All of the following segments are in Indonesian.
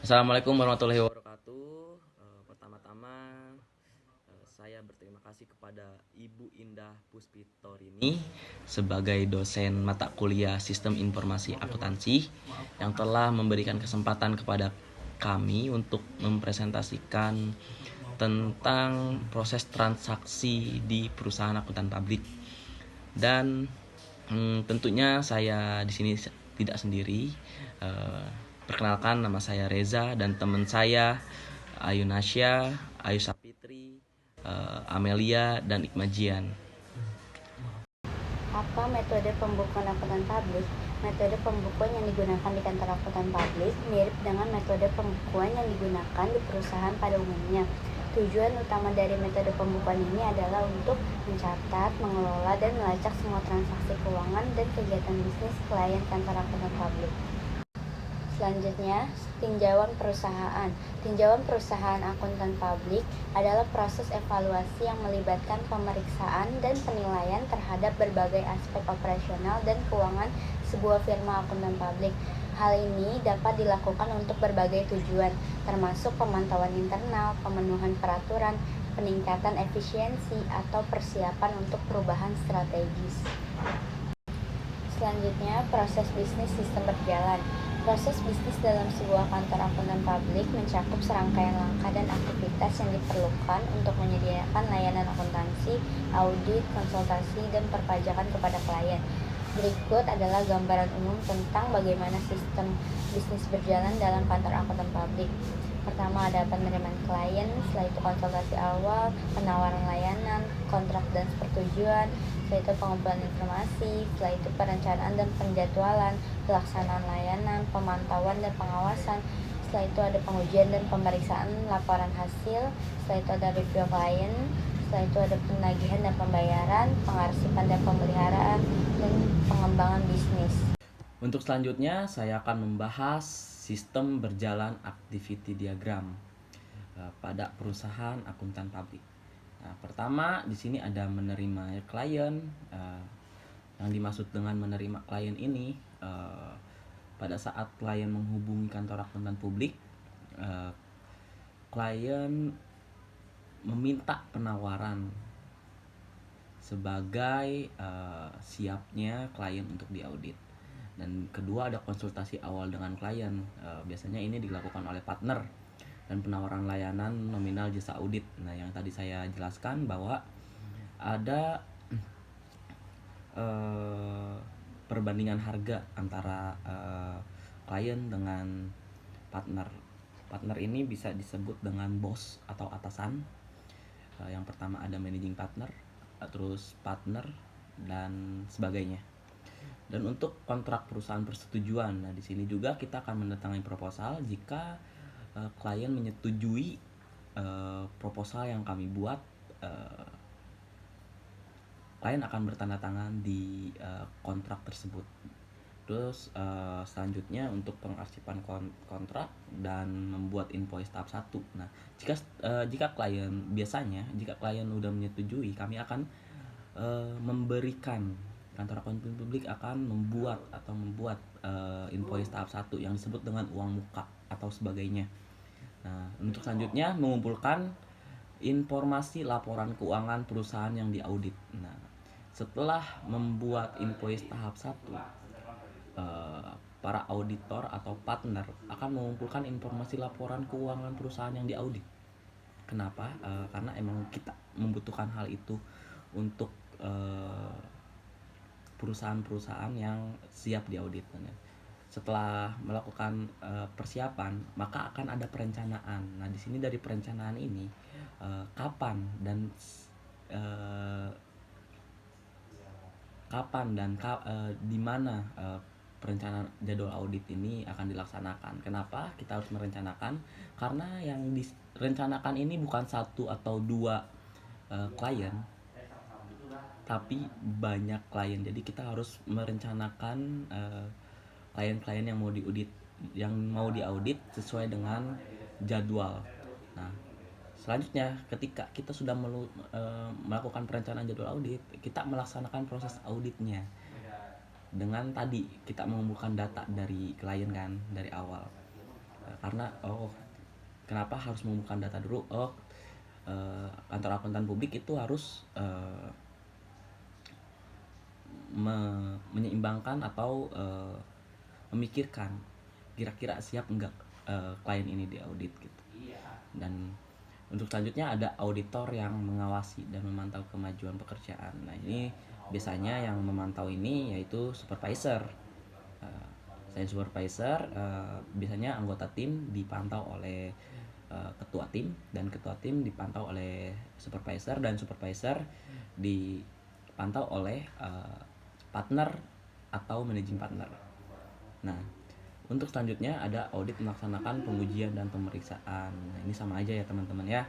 Assalamualaikum warahmatullahi wabarakatuh. Pertama-tama saya berterima kasih kepada Ibu Indah Puspitorini sebagai dosen mata kuliah Sistem Informasi Akuntansi yang telah memberikan kesempatan kepada kami untuk mempresentasikan tentang proses transaksi di perusahaan akuntan publik. Dan tentunya saya di sini tidak sendiri. Perkenalkan, nama saya Reza dan teman saya Ayu Nasya, Ayu Sapitri, Amelia dan Ikmajian. Apa metode pembukuan akuntan publik? Metode pembukuan yang digunakan di kantor akuntan publik mirip dengan metode pembukuan yang digunakan di perusahaan pada umumnya. Tujuan utama dari metode pembukuan ini adalah untuk mencatat, mengelola, dan melacak semua transaksi keuangan dan kegiatan bisnis klien kantor akuntan publik. Selanjutnya, tinjauan perusahaan. Tinjauan perusahaan akuntan publik adalah proses evaluasi yang melibatkan pemeriksaan dan penilaian terhadap berbagai aspek operasional dan keuangan sebuah firma akuntan publik. Hal ini dapat dilakukan untuk berbagai tujuan, termasuk pemantauan internal, pemenuhan peraturan, peningkatan efisiensi, atau persiapan untuk perubahan strategis. Selanjutnya, proses bisnis sistem berjalan. Proses bisnis dalam sebuah kantor akuntan publik mencakup serangkaian langkah dan aktivitas yang diperlukan untuk menyediakan layanan akuntansi, audit, konsultasi, dan perpajakan kepada klien. Berikut adalah gambaran umum tentang bagaimana sistem bisnis berjalan dalam kantor akuntan publik. Pertama ada penerimaan klien, setelah itu konsultasi awal, penawaran layanan, kontrak dan persetujuan, setelah itu pengumpulan informasi, setelah itu perencanaan dan penjadwalan, pelaksanaan layanan, pemantauan dan pengawasan, setelah itu ada pengujian dan pemeriksaan laporan hasil, setelah itu ada review klien, setelah itu ada penagihan dan pembayaran, pengarsipan dan pemeliharaan, dan pengembangan bisnis. Untuk selanjutnya saya akan membahas sistem berjalan activity diagram pada perusahaan akuntan publik. Nah, pertama di sini ada menerima klien. Yang dimaksud dengan menerima klien ini pada saat klien menghubungi kantor akuntan publik, klien meminta penawaran sebagai siapnya klien untuk diaudit. Dan kedua ada konsultasi awal dengan klien. Biasanya ini dilakukan oleh partner dan penawaran layanan nominal jasa audit. Nah, yang tadi saya jelaskan bahwa ada perbandingan harga antara klien dengan partner. Partner ini bisa disebut dengan bos atau atasan. Yang pertama ada managing partner, terus partner dan sebagainya. Dan untuk kontrak perusahaan persetujuan, nah di sini juga kita akan mendatangani proposal jika klien menyetujui proposal yang kami buat. Klien akan bertanda tangan di kontrak tersebut. Terus selanjutnya untuk pengarsipan kontrak dan membuat invoice tahap 1. Nah, jika jika klien udah menyetujui, kami akan memberikan kantor akuntan publik akan membuat invoice tahap 1 yang disebut dengan uang muka atau sebagainya. Nah, untuk selanjutnya mengumpulkan informasi laporan keuangan perusahaan yang diaudit. Nah, setelah membuat invoice tahap 1, para auditor atau partner akan mengumpulkan informasi laporan keuangan perusahaan yang diaudit. Kenapa? Karena emang kita membutuhkan hal itu untuk perusahaan-perusahaan yang siap diaudit. Setelah melakukan persiapan, maka akan ada perencanaan. Nah, di sini dari perencanaan ini kapan dan di mana perencanaan jadwal audit ini akan dilaksanakan. Kenapa kita harus merencanakan? Karena yang direncanakan ini bukan satu atau dua klien, tapi banyak klien. Jadi kita harus merencanakan klien-klien yang mau diaudit sesuai dengan jadwal. Nah, selanjutnya ketika kita sudah melakukan perencanaan jadwal audit, kita melaksanakan proses auditnya. Dengan tadi kita mengumpulkan data dari klien kan dari awal. Karena kenapa harus mengumpulkan data dulu? Kantor akuntan publik itu harus menyeimbangkan atau memikirkan kira-kira siap enggak klien ini diaudit gitu. Dan untuk selanjutnya ada auditor yang mengawasi dan memantau kemajuan pekerjaan. Nah, ini biasanya yang memantau ini yaitu supervisor. Selain supervisor, biasanya anggota tim dipantau oleh ketua tim, dan ketua tim dipantau oleh supervisor, dan supervisor dipantau oleh partner atau managing partner. Nah, untuk selanjutnya ada audit melaksanakan pengujian dan pemeriksaan. Nah, ini sama aja ya teman-teman ya.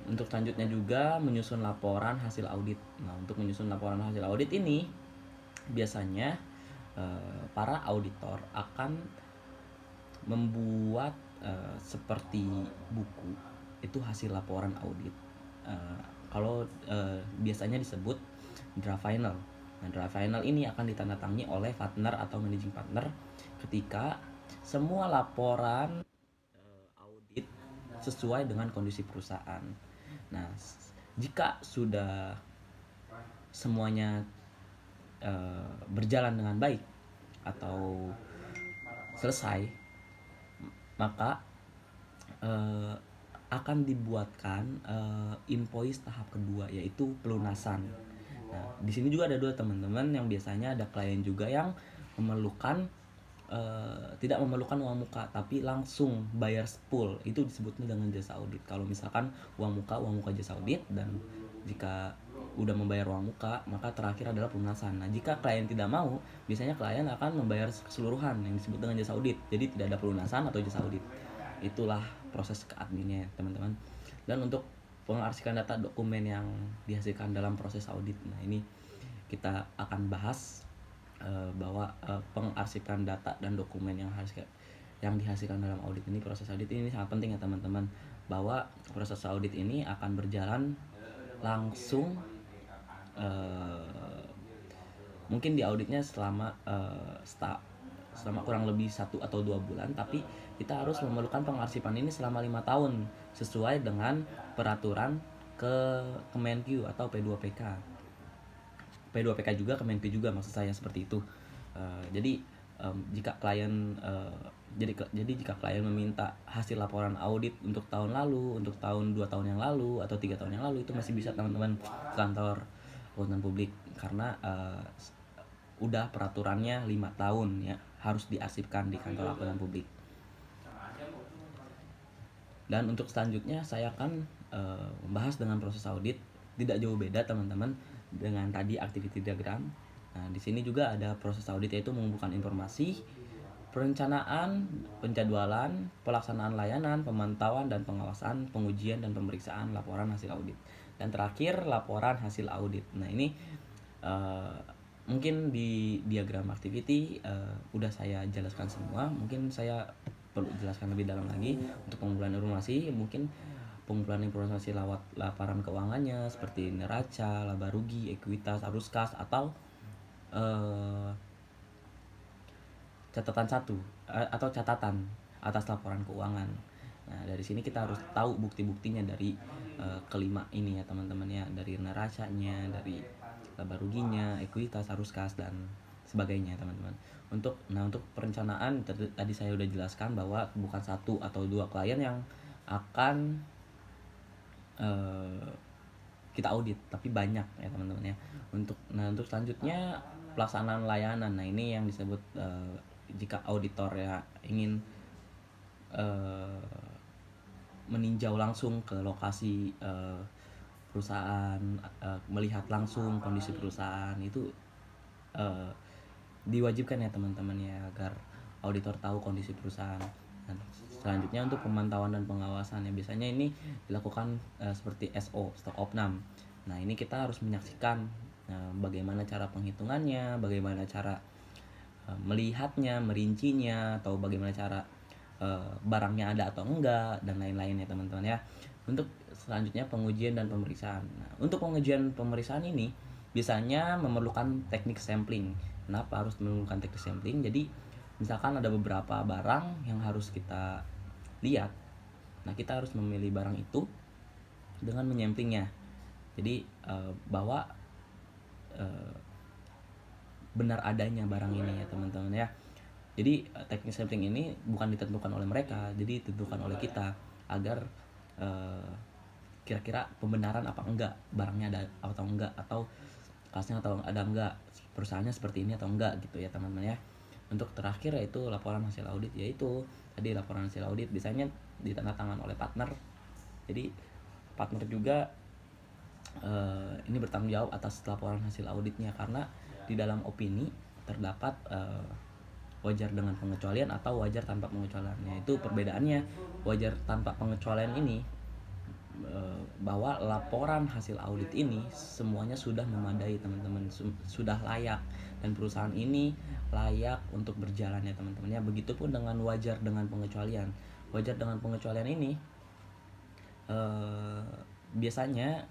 Untuk selanjutnya juga menyusun laporan hasil audit. Nah, untuk menyusun laporan hasil audit ini biasanya para auditor akan membuat seperti buku itu hasil laporan audit. Kalau biasanya disebut draft final. Nah, draft final ini akan ditandatangani oleh partner atau managing partner ketika semua laporan audit sesuai dengan kondisi perusahaan. Nah, jika sudah semuanya berjalan dengan baik atau selesai, maka akan dibuatkan invoice tahap kedua, yaitu pelunasan. Nah, di sini juga ada dua teman-teman, yang biasanya ada klien juga yang memerlukan tidak memerlukan uang muka tapi langsung bayar full, itu disebutnya dengan jasa audit. Kalau misalkan uang muka jasa audit, dan jika udah membayar uang muka maka terakhir adalah pelunasan. Nah, jika klien tidak mau, biasanya klien akan membayar keseluruhan yang disebut dengan jasa audit, jadi tidak ada pelunasan atau jasa audit. Itulah proses keadminnya teman-teman. Dan untuk pengarsikan data dokumen yang dihasilkan dalam proses audit, nah ini kita akan bahas bahwa pengarsikan data dan dokumen yang dihasilkan dalam audit ini, proses audit ini sangat penting ya teman-teman, bahwa proses audit ini akan berjalan langsung mungkin di auditnya selama kurang lebih 1 atau 2 bulan, tapi kita harus memerlukan pengarsipan ini selama 5 tahun sesuai dengan peraturan Kemenq atau P2PK. P2PK juga, Kemenq juga, maksud saya seperti itu. Jadi jika klien jika klien meminta hasil laporan audit untuk tahun lalu, untuk 2 tahun yang lalu atau 3 tahun yang lalu, itu masih bisa teman-teman ke kantor akuntan publik, karena udah peraturannya 5 tahun ya, harus diarsipkan di kantor akuntan publik. Dan untuk selanjutnya saya akan membahas dengan proses audit. Tidak jauh beda teman-teman dengan tadi activity diagram. Nah, di sini juga ada proses audit, yaitu mengumpulkan informasi, perencanaan, penjadwalan, pelaksanaan layanan, pemantauan dan pengawasan, pengujian dan pemeriksaan laporan hasil audit. Dan terakhir, laporan hasil audit. Nah, ini mungkin di diagram activity udah saya jelaskan semua. Mungkin saya perlu jelaskan lebih dalam lagi untuk pengumpulan informasi. Mungkin pengumpulan informasi lewat laporan keuangannya seperti neraca, laba rugi, ekuitas, arus kas, atau catatan atas laporan keuangan. Nah, dari sini kita harus tahu bukti-buktinya dari kelima ini ya teman-teman ya, dari neracanya, dari laba ruginya, ekuitas, arus kas, dan sebagainya teman-teman. Untuk perencanaan tadi saya udah jelaskan bahwa bukan 1 atau 2 klien yang akan kita audit, tapi banyak ya teman-teman ya. Untuk selanjutnya pelaksanaan layanan. Nah, ini yang disebut jika auditor ya ingin meninjau langsung ke lokasi perusahaan, melihat langsung kondisi perusahaan, itu diwajibkan ya teman-teman ya, agar auditor tahu kondisi perusahaan. Dan selanjutnya untuk pemantauan dan pengawasan ya, biasanya ini dilakukan seperti SO, stock opnam. Nah, ini kita harus menyaksikan bagaimana cara penghitungannya, bagaimana cara melihatnya, merincinya, atau bagaimana cara barangnya ada atau enggak, dan lain-lain ya teman-teman ya. Untuk selanjutnya pengujian dan pemeriksaan. Nah, untuk pengujian pemeriksaan ini biasanya memerlukan teknik sampling. Kenapa harus memerlukan teknik sampling? Jadi Misalkan ada beberapa barang yang harus kita lihat, nah kita harus memilih barang itu dengan menyampingnya. Jadi bahwa eh, benar adanya barang ini ya teman-teman ya. Jadi teknik sampling ini bukan ditentukan oleh mereka, jadi ditentukan oleh kita agar eh, kira-kira pembenaran apa enggak barangnya ada atau enggak, atau kasnya atau ada enggak, perusahaannya seperti ini atau enggak gitu ya teman-teman ya. Untuk terakhir yaitu laporan hasil audit, yaitu tadi laporan hasil audit biasanya ditandatangan oleh partner. Jadi partner juga ini bertanggung jawab atas laporan hasil auditnya, karena di dalam opini terdapat wajar dengan pengecualian atau wajar tanpa pengecualian. Itu perbedaannya. Wajar tanpa pengecualian ini bahwa laporan hasil audit ini semuanya sudah memadai teman-teman, sudah layak, dan perusahaan ini layak untuk berjalan ya teman-teman ya. Begitupun dengan wajar dengan pengecualian. Wajar dengan pengecualian ini biasanya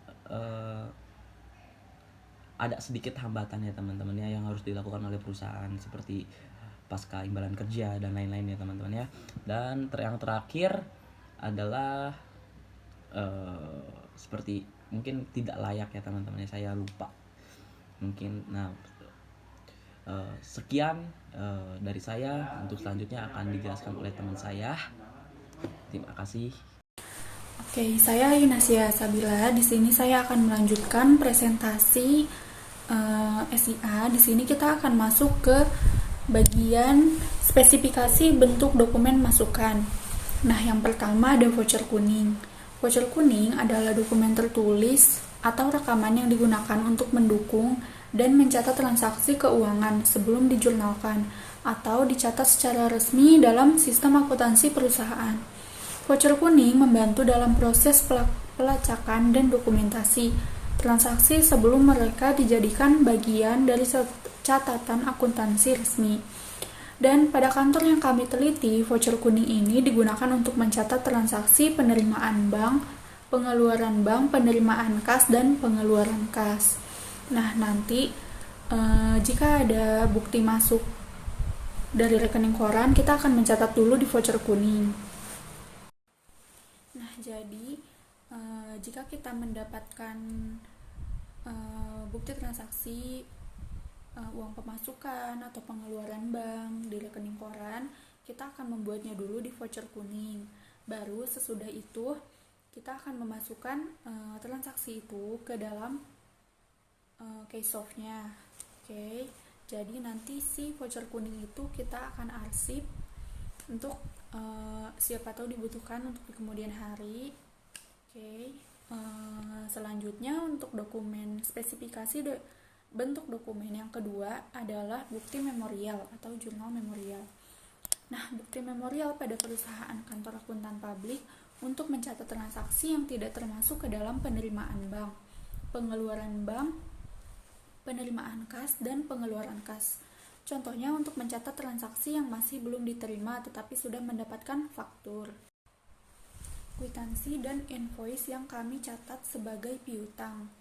ada sedikit hambatan ya teman-teman ya yang harus dilakukan oleh perusahaan, seperti pasca imbalan kerja dan lain-lain ya teman-teman ya. Dan yang terakhir adalah seperti mungkin tidak layak ya teman-teman ya, saya lupa mungkin. Nah sekian dari saya. Untuk selanjutnya akan dijelaskan oleh teman saya. Terima kasih. Oke, saya Yunasia Sabila. Di sini saya akan melanjutkan presentasi SIA. Di sini kita akan masuk ke bagian spesifikasi bentuk dokumen masukan. Nah, yang pertama ada voucher kuning. Voucher kuning adalah dokumen tertulis atau rekaman yang digunakan untuk mendukung dan mencatat transaksi keuangan sebelum dijurnalkan atau dicatat secara resmi dalam sistem akuntansi perusahaan. Voucher kuning membantu dalam proses pelacakan dan dokumentasi transaksi sebelum mereka dijadikan bagian dari catatan akuntansi resmi. Dan pada kantor yang kami teliti, voucher kuning ini digunakan untuk mencatat transaksi penerimaan bank, pengeluaran bank, penerimaan kas, dan pengeluaran kas. Nah, nanti jika ada bukti masuk dari rekening koran, kita akan mencatat dulu di voucher kuning. Nah, jadi jika kita mendapatkan bukti transaksi uang pemasukan atau pengeluaran bank di rekening koran, kita akan membuatnya dulu di voucher kuning. Baru sesudah itu kita akan memasukkan transaksi itu ke dalam case of-nya. Oke. Jadi nanti si voucher kuning itu kita akan arsip untuk siapa tahu dibutuhkan untuk di kemudian hari. Oke. Selanjutnya untuk dokumen spesifikasi bentuk dokumen yang kedua adalah bukti memorial atau jurnal memorial. Nah, bukti memorial pada perusahaan kantor akuntan publik untuk mencatat transaksi yang tidak termasuk ke dalam penerimaan bank, pengeluaran bank, penerimaan kas, dan pengeluaran kas. Contohnya untuk mencatat transaksi yang masih belum diterima tetapi sudah mendapatkan faktur, kwitansi, dan invoice yang kami catat sebagai piutang.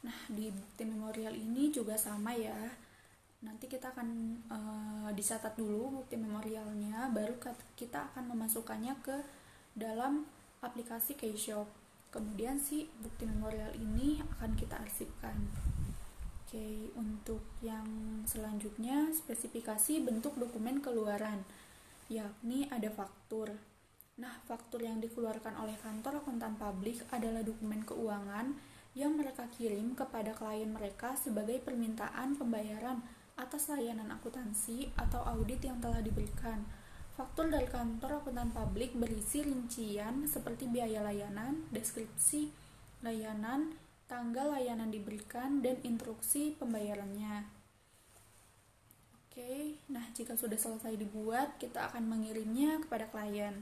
Nah, di bukti memorial ini juga sama ya. Nanti kita akan dicatat dulu bukti memorialnya, baru kita akan memasukkannya ke dalam aplikasi Keyshop. Kemudian si bukti memorial ini akan kita arsipkan. Oke, untuk yang selanjutnya spesifikasi bentuk dokumen keluaran, yakni ada faktur. Nah, faktur yang dikeluarkan oleh kantor akuntan publik adalah dokumen keuangan yang mereka kirim kepada klien mereka sebagai permintaan pembayaran atas layanan akuntansi atau audit yang telah diberikan. Faktur dari kantor akuntan publik berisi rincian seperti biaya layanan, deskripsi layanan, tanggal layanan diberikan, dan instruksi pembayarannya. Oke, nah jika sudah selesai dibuat, kita akan mengirimnya kepada klien.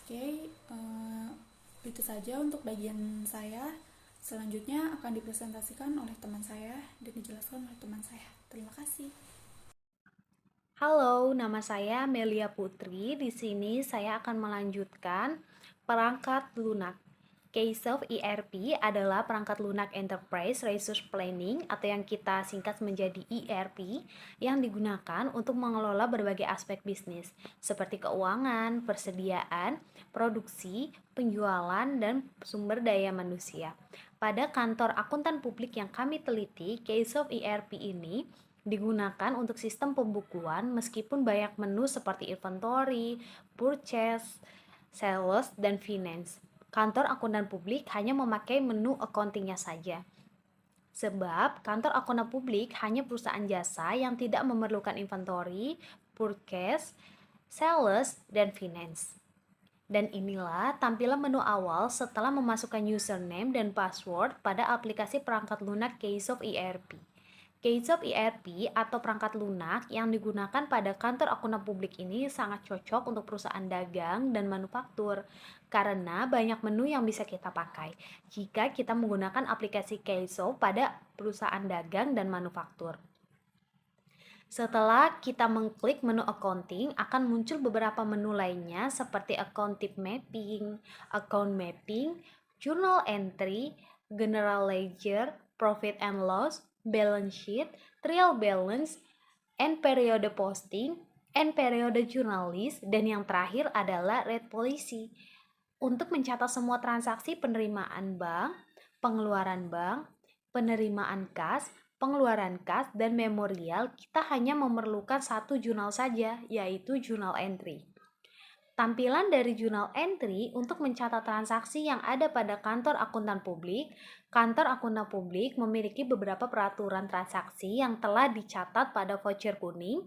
Oke, itu saja untuk bagian saya. Selanjutnya akan dipresentasikan oleh teman saya dan dijelaskan oleh teman saya. Terima kasih. Halo, nama saya Melia Putri. Di sini saya akan melanjutkan perangkat lunak. Keysoft ERP adalah perangkat lunak Enterprise Resource Planning atau yang kita singkat menjadi ERP yang digunakan untuk mengelola berbagai aspek bisnis seperti keuangan, persediaan, produksi, penjualan, dan sumber daya manusia. Pada kantor akuntan publik yang kami teliti, Keysoft ERP ini digunakan untuk sistem pembukuan meskipun banyak menu seperti inventory, purchase, sales, dan finance. Kantor akuntan publik hanya memakai menu accounting-nya saja. Sebab kantor akuntan publik hanya perusahaan jasa yang tidak memerlukan inventory, purchase, sales, dan finance. Dan inilah tampilan menu awal setelah memasukkan username dan password pada aplikasi perangkat lunak Keysoft ERP. Keysoft ERP atau perangkat lunak yang digunakan pada kantor akuntan publik ini sangat cocok untuk perusahaan dagang dan manufaktur karena banyak menu yang bisa kita pakai jika kita menggunakan aplikasi Keysoft pada perusahaan dagang dan manufaktur. Setelah kita mengklik menu accounting, akan muncul beberapa menu lainnya seperti account type mapping, account mapping, journal entry, general ledger, profit and loss, balance sheet, trial balance, end periode posting, end periode journal list, dan yang terakhir adalah rate policy. Untuk mencatat semua transaksi penerimaan bank, pengeluaran bank, penerimaan kas, pengeluaran kas, dan memorial, kita hanya memerlukan satu jurnal saja, yaitu journal entry. Tampilan dari journal entry untuk mencatat transaksi yang ada pada kantor akuntan publik. Kantor akuntan publik memiliki beberapa peraturan transaksi yang telah dicatat pada voucher kuning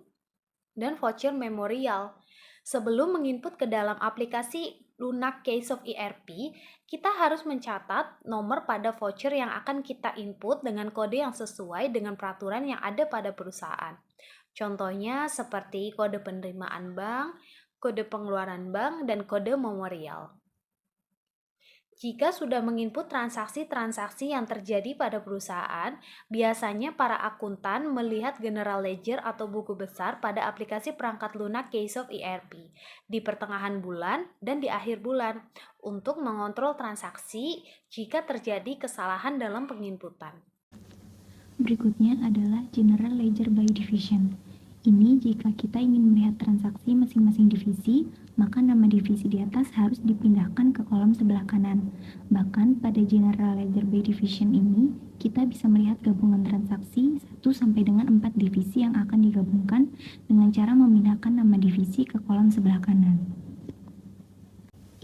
dan voucher memorial. Sebelum menginput ke dalam aplikasi lunak Keysoft ERP, kita harus mencatat nomor pada voucher yang akan kita input dengan kode yang sesuai dengan peraturan yang ada pada perusahaan. Contohnya seperti kode penerimaan bank, kode pengeluaran bank, dan kode memorial. Jika sudah menginput transaksi-transaksi yang terjadi pada perusahaan, biasanya para akuntan melihat general ledger atau buku besar pada aplikasi perangkat lunak Keysoft ERP di pertengahan bulan dan di akhir bulan untuk mengontrol transaksi jika terjadi kesalahan dalam penginputan. Berikutnya adalah General Ledger by Division. Ini jika kita ingin melihat transaksi masing-masing divisi, maka nama divisi di atas harus dipindahkan ke kolom sebelah kanan. Bahkan pada General Ledger by Division ini, kita bisa melihat gabungan transaksi 1 sampai dengan 4 divisi yang akan digabungkan dengan cara memindahkan nama divisi ke kolom sebelah kanan.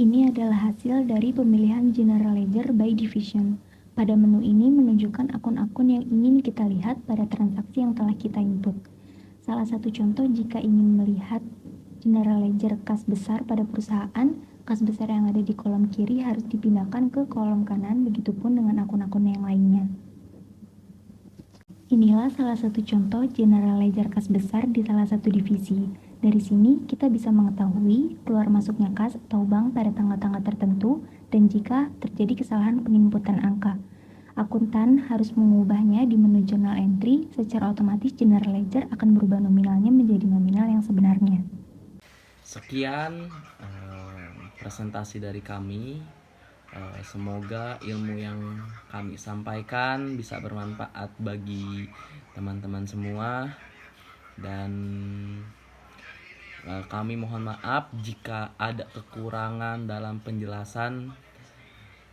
Ini adalah hasil dari pemilihan General Ledger by Division. Pada menu ini menunjukkan akun-akun yang ingin kita lihat pada transaksi yang telah kita input. Salah satu contoh jika ingin melihat General Ledger kas besar pada perusahaan, kas besar yang ada di kolom kiri harus dipindahkan ke kolom kanan, begitupun dengan akun-akun yang lainnya. Inilah salah satu contoh General Ledger kas besar di salah satu divisi. Dari sini kita bisa mengetahui keluar masuknya kas atau bank pada tanggal-tanggal tertentu dan jika terjadi kesalahan penginputan angka. Akuntan harus mengubahnya di menu Journal Entry, secara otomatis General Ledger akan berubah nominalnya menjadi nominal yang sebenarnya. Sekian presentasi dari kami. Semoga ilmu yang kami sampaikan bisa bermanfaat bagi teman-teman semua. Dan kami mohon maaf jika ada kekurangan dalam penjelasan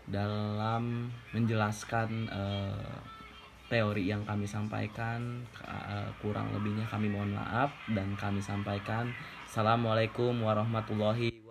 dalam menjelaskan teori yang kami sampaikan. Kurang lebihnya kami mohon maaf dan kami sampaikan. Assalamualaikum warahmatullahi wabarakatuh.